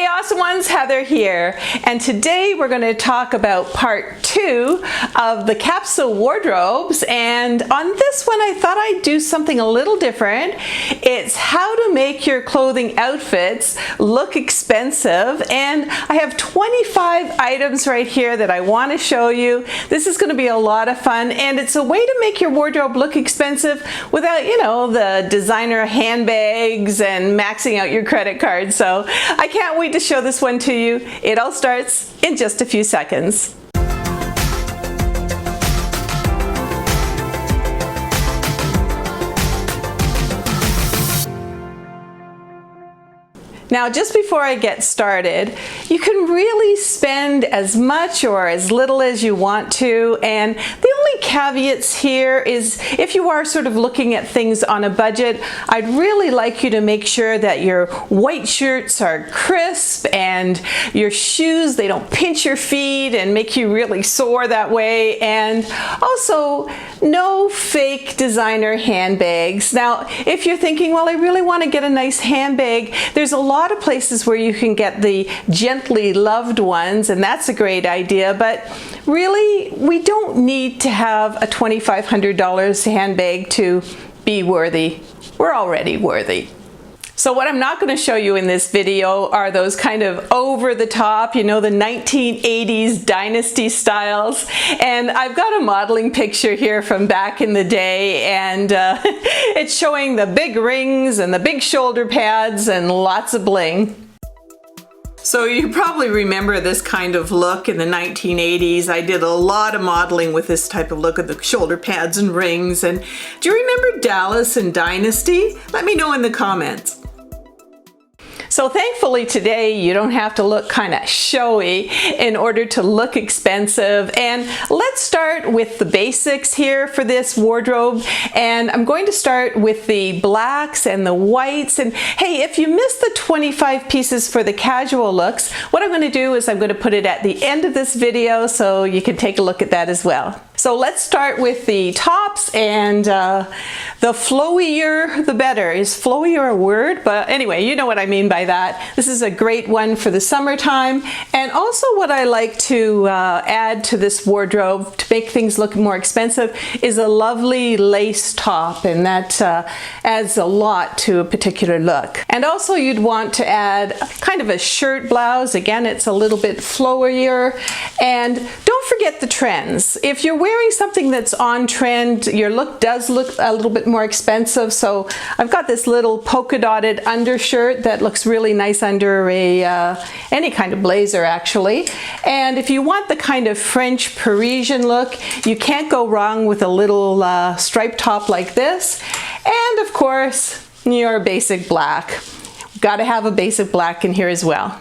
awesome ones, Heather here, and today we're going to talk about part 2 of the capsule wardrobes. And on this one I thought I'd do something a little different. It's how to make your clothing outfits look expensive, and I have 25 items right here that I want to show you. This is going to be a lot of fun, and it's a way to make your wardrobe look expensive without, you know, the designer handbags and maxing out your credit card. So I can't wait to show this one to you. It all starts in just a few seconds. Now, just before I get started, you can really spend as much or as little as you want to, and the only caveats here is if you are sort of looking at things on a budget, I'd really like you to make sure that your white shirts are crisp and your shoes, they don't pinch your feet and make you really sore that way, and also no fake designer handbags. Now, if you're thinking, well, I really want to get a nice handbag, there's a lot of places where you can get the gently loved ones, and that's a great idea, but really we don't need to have a $2,500 handbag to be worthy. We're already worthy. So what I'm not going to show you in this video are those kind of over the top, you know, the 1980s dynasty styles. And I've got a modeling picture here from back in the day, and it's showing the big rings and the big shoulder pads and lots of bling. So you probably remember this kind of look in the 1980s. I did a lot of modeling with this type of look of the shoulder pads and rings. And do you remember Dallas and Dynasty? Let me know in the comments. So thankfully today you don't have to look kind of showy in order to look expensive. And let's start with the basics here for this wardrobe. And I'm going to start with the blacks and the whites. And hey, if you missed the 25 pieces for the casual looks, what I'm going to do is I'm going to put it at the end of this video so you can take a look at that as well. So let's start with the tops, and the flowier the better. Is flowier a word? But anyway, you know what I mean by that. This is a great one for the summertime. And also what I like to add to this wardrobe to make things look more expensive is a lovely lace top, and that adds a lot to a particular look. And also you'd want to add kind of a shirt blouse. Again, it's a little bit flowier. And don't forget the trends. If you're wearing something that's on trend, your look does look a little bit more expensive. So I've got this little polka dotted undershirt that looks really nice under a any kind of blazer actually. And if you want the kind of French Parisian look, you can't go wrong with a little striped top like this. And of course, your basic black. Got to have a basic black in here as well.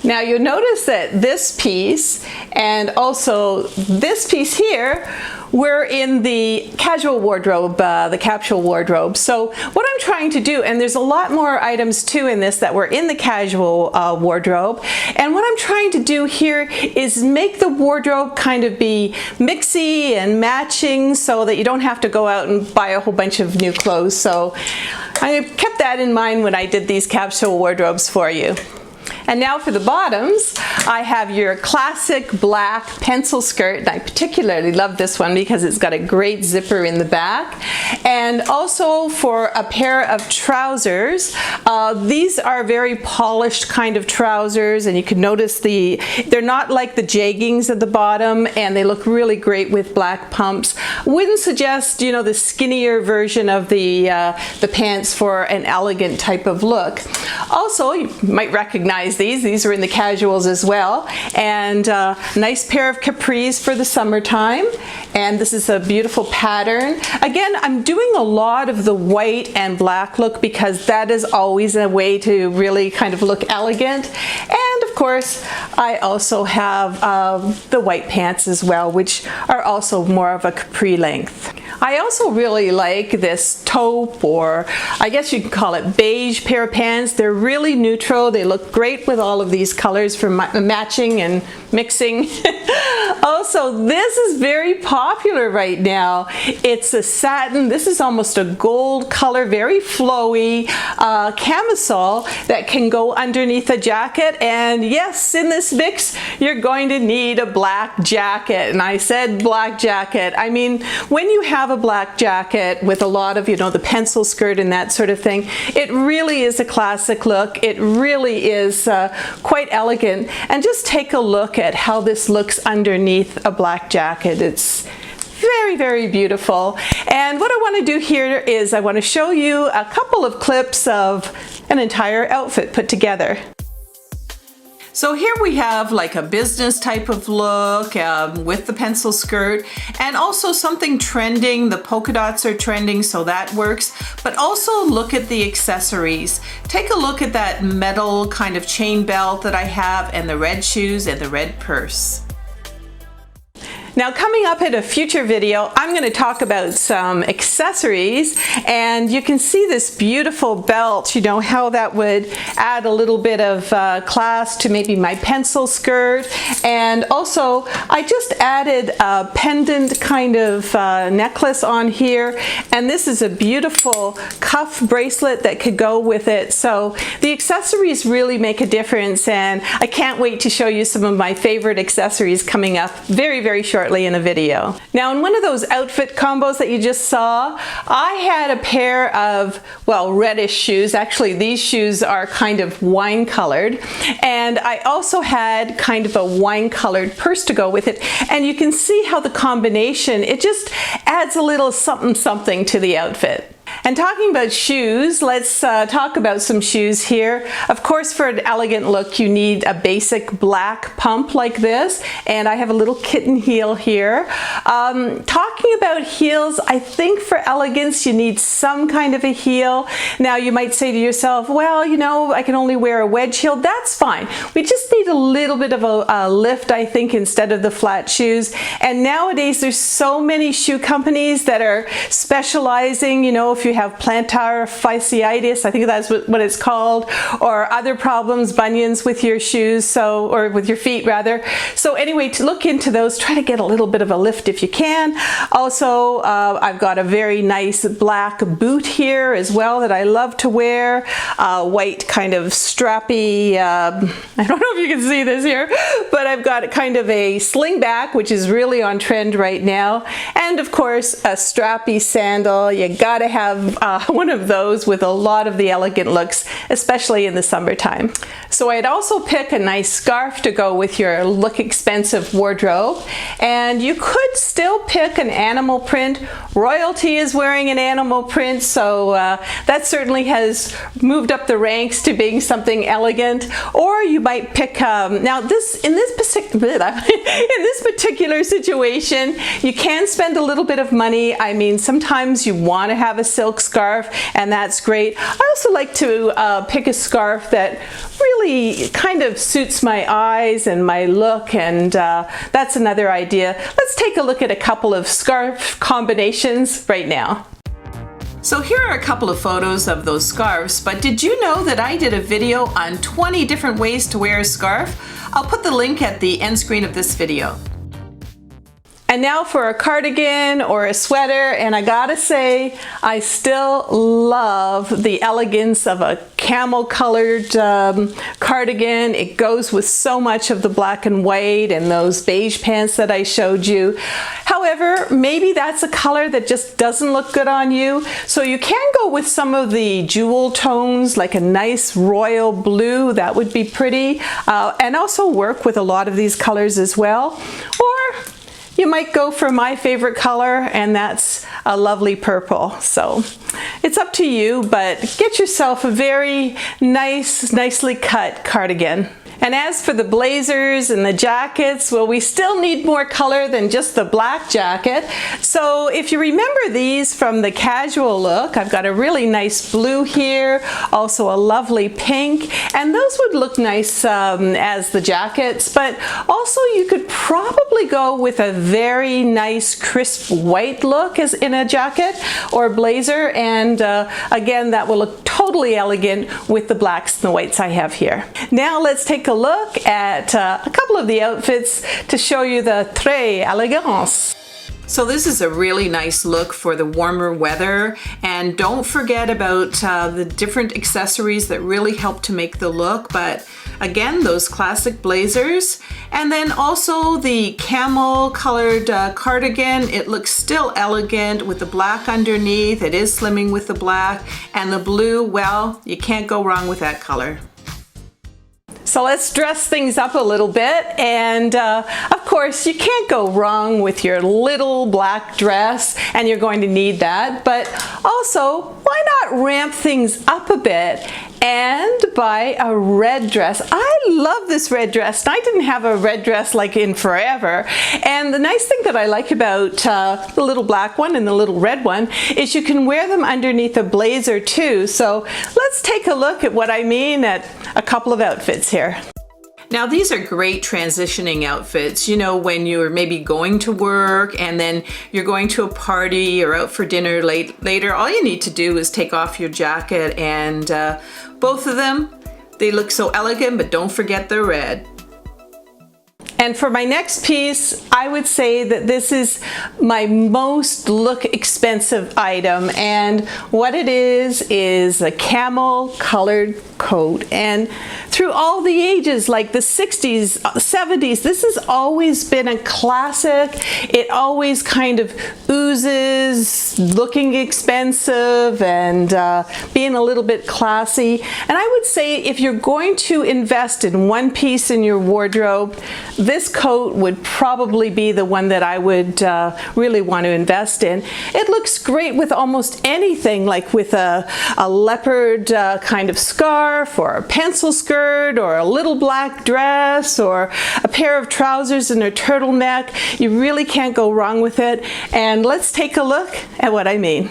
Now you'll notice that this piece and also this piece here were in the casual wardrobe, the capsule wardrobe. So what I'm trying to do, and there's a lot more items too in this that were in the casual wardrobe, and what I'm trying to do here is make the wardrobe kind of be mixy and matching so that you don't have to go out and buy a whole bunch of new clothes. So I kept that in mind when I did these capsule wardrobes for you. And now for the bottoms, I have your classic black pencil skirt, and I particularly love this one because it's got a great zipper in the back. And also for a pair of trousers, these are very polished kind of trousers, and you can notice they're not like the jeggings at the bottom, and they look really great with black pumps. Wouldn't suggest, you know, the skinnier version of the pants for an elegant type of look. Also, you might recognize these are in the casuals as well, and nice pair of capris for the summertime. And this is a beautiful pattern. Again, I'm doing a lot of the white and black look because that is always a way to really kind of look elegant. And of course, I also have the white pants as well, which are also more of a capri length. I also really like this taupe, or I guess you can call it beige pair of pants. They're really neutral. They look great with all of these colors for matching and mixing. Also, this is very popular right now. It's a satin, this is almost a gold color, very flowy camisole that can go underneath a jacket. And yes, in this mix, you're going to need a black jacket. And I said black jacket. I mean, when you have a black jacket with a lot of, you know, the pencil skirt and that sort of thing, it really is a classic look. It really is quite elegant. And just take a look at how this looks underneath a black jacket. It's very, very beautiful. And what I want to do here is I want to show you a couple of clips of an entire outfit put together. So here we have like a business type of look with the pencil skirt, and also something trending. The polka dots are trending, so that works. But also look at the accessories. Take a look at that metal kind of chain belt that I have, and the red shoes and the red purse. Now, coming up in a future video, I'm going to talk about some accessories, and you can see this beautiful belt, you know, how that would add a little bit of class to maybe my pencil skirt. And also, I just added a pendant kind of necklace on here, and this is a beautiful cuff bracelet that could go with it. So the accessories really make a difference, and I can't wait to show you some of my favorite accessories coming up very, very shortly in a video. Now, in one of those outfit combos that you just saw, I had a pair of, well, reddish shoes. Actually, these shoes are kind of wine colored. And I also had kind of a wine colored purse to go with it. And you can see how the combination, it just adds a little something something to the outfit. And talking about shoes, let's talk about some shoes here. Of course, for an elegant look, you need a basic black pump like this, and I have a little kitten heel here. Talking about heels, I think for elegance, you need some kind of a heel. Now, you might say to yourself, well, you know, I can only wear a wedge heel. That's fine. We just need a little bit of a lift, I think, instead of the flat shoes. And nowadays, there's so many shoe companies that are specializing, you know, if you have plantar fasciitis, I think that's what it's called, or other problems, bunions with your shoes, or with your feet rather. So anyway, to look into those, try to get a little bit of a lift if you can. Also, I've got a very nice black boot here as well that I love to wear. White kind of strappy, I don't know if you can see this here, but I've got kind of a slingback, which is really on trend right now. And of course, a strappy sandal. You gotta have one of those with a lot of the elegant looks, especially in the summertime. So I'd also pick a nice scarf to go with your look expensive wardrobe, and you could still pick an animal print. Royalty is wearing an animal print, so that certainly has moved up the ranks to being something elegant. Or you might pick now in this particular situation, you can spend a little bit of money. I mean, sometimes you want to have a silk scarf, and that's great. I also like to pick a scarf that really kind of suits my eyes and my look, and that's another idea. Let's take a look at a couple of scarf combinations right now. So here are a couple of photos of those scarves, but did you know that I did a video on 20 different ways to wear a scarf? I'll put the link at the end screen of this video. And now for a cardigan or a sweater, and I gotta say, I still love the elegance of a camel colored cardigan. It goes with so much of the black and white and those beige pants that I showed you. However, maybe that's a color that just doesn't look good on you. So you can go with some of the jewel tones, like a nice royal blue, that would be pretty. And also work with a lot of these colors as well. Or you might go for my favorite color, and that's a lovely purple. So it's up to you, but get yourself a very nicely cut cardigan. And as for the blazers and the jackets, well, we still need more color than just the black jacket. So if you remember these from the casual look, I've got a really nice blue here, also a lovely pink, and those would look nice as the jackets, but also you could probably go with a very nice crisp white look as in a jacket or blazer, and again, that will look totally elegant with the blacks and the whites I have here. Now let's take a a look at a couple of the outfits to show you the très élégance. So this is a really nice look for the warmer weather, and don't forget about the different accessories that really help to make the look. But again, those classic blazers, and then also the camel colored cardigan. It looks still elegant with the black underneath. It is slimming with the black, and the blue, well, you can't go wrong with that color. So let's dress things up a little bit, and of course you can't go wrong with your little black dress, and you're going to need that, but also why not ramp things up a bit and buy a red dress. I love this red dress. I didn't have a red dress like in forever, and the nice thing that I like about the little black one and the little red one is you can wear them underneath a blazer too. So let's take a look at what I mean at a couple of outfits here. Now these are great transitioning outfits, you know, when you're maybe going to work and then you're going to a party or out for dinner later. All you need to do is take off your jacket, and both of them, they look so elegant, but don't forget the red. And for my next piece, I would say that this is my most look expensive item, and what it is a camel colored coat. And through all the ages, like the 60s, 70s, this has always been a classic. It always kind of oozes looking expensive and being a little bit classy. And I would say if you're going to invest in one piece in your wardrobe, this coat would probably be the one that I would really want to invest in. It looks great with almost anything, like with a leopard kind of scarf, or a pencil skirt, or a little black dress, or a pair of trousers and a turtleneck. You really can't go wrong with it. And let's take a look at what I mean.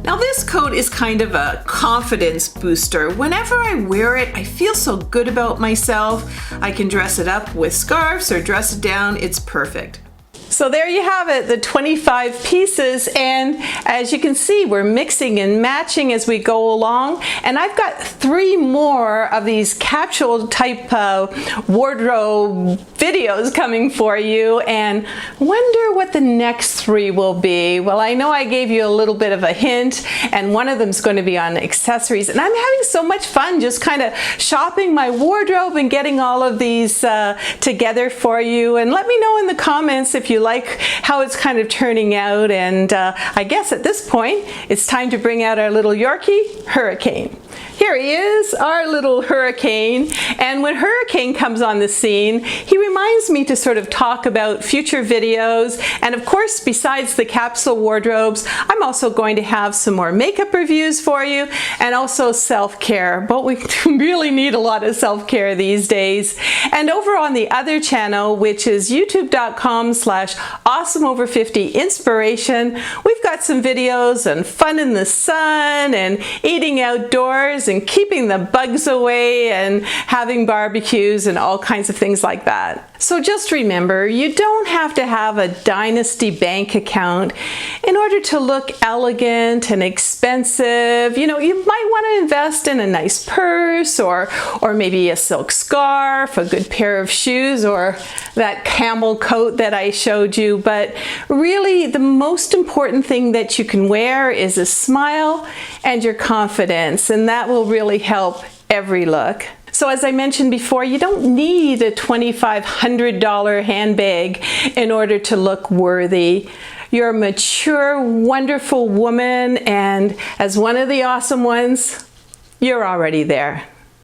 Now this coat is kind of a confidence booster. Whenever I wear it, I feel so good about myself. I can dress it up with scarves or dress it down. It's perfect. So there you have it, the 25 pieces, and as you can see, we're mixing and matching as we go along, and I've got 3 more of these capsule type wardrobe videos coming for you, and wonder what the next 3 will be. Well, I know I gave you a little bit of a hint, and one of them is going to be on accessories, and I'm having so much fun just kind of shopping my wardrobe and getting all of these together for you. And let me know in the comments if you like how it's kind of turning out, and I guess at this point it's time to bring out our little Yorkie, Hurricane. Here he is, our little Hurricane, and when Hurricane comes on the scene, he reminds me to sort of talk about future videos, and of course, besides the capsule wardrobes, I'm also going to have some more makeup reviews for you, and also self-care, but we really need a lot of self-care these days. And over on the other channel, which is youtube.com/awesomeover50 inspiration, we've got some videos on fun in the sun and eating outdoors and keeping the bugs away and having barbecues and all kinds of things like that. So just remember, you don't have to have a dynasty bank account in order to look elegant and expensive. You know, you might want to invest in a nice purse, or maybe a silk scarf, a good pair of shoes, or that camel coat that I showed you. But really, the most important thing that you can wear is a smile and your confidence, and that will really help every look. So as I mentioned before, you don't need a $2,500 handbag in order to look worthy. You're a mature, wonderful woman, and as one of the awesome ones, you're already there.